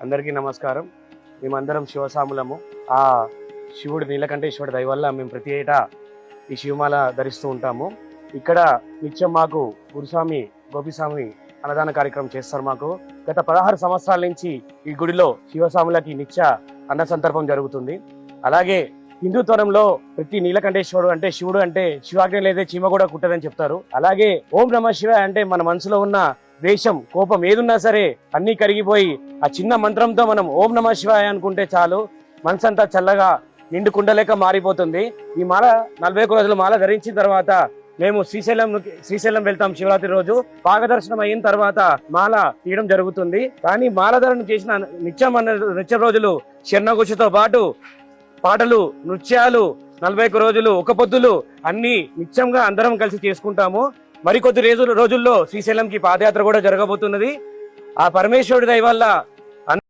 అందరికీ నమస్కారం. మేమందరం శివసాములము. ఆ శివుడు నీలకంఠేశ్వరుడి దయ వల్ల మేము ప్రతి ఏటా ఈ శివమాల ధరిస్తూ ఉంటాము. ఇక్కడ నిత్యం మాకు గురుస్వామి గోపిస్వామి అన్నదాన కార్యక్రమం చేస్తారు. మాకు గత 16 సంవత్సరాల నుంచి ఈ గుడిలో శివస్వాములకి నిత్య అన్న సందర్భం జరుగుతుంది. అలాగే హిందూత్వంలో ప్రతి నీలకంఠేశ్వరుడు అంటే శివుడు అంటే శివాజ్ఞ లేదే చీమ కూడా కుట్టదని చెప్తారు. అలాగే ఓం నమః శివాయ అంటే మన మనసులో ఉన్న ద్వేషం కోపం ఏదున్నా సరే అన్ని కరిగిపోయి ఆ చిన్న మంత్రంతో మనం ఓం నమః శివాయ అనుకుంటే చాలు మనసంతా చల్లగా నిండు కుండలేక మారిపోతుంది. ఈ మాల 41 రోజులు మాల ధరించిన తర్వాత మేము శ్రీశైలం వెళ్తాం. శివరాత్రి రోజు పాగదర్శనం అయిన తర్వాత మాల తీయడం జరుగుతుంది. కానీ మాలధారణ చేసిన నిత్యం రోజులు శరణఘోషతో పాటు పాటలు నృత్యాలు 41 రోజులు ఒక పొద్దులు అన్ని నిత్యంగా అందరం కలిసి చేసుకుంటాము. మరికొద్ది రోజుల్లో శ్రీశైలంకి పాదయాత్ర కూడా జరగబోతున్నది. ఆ పరమేశ్వరుడి దయ వల్ల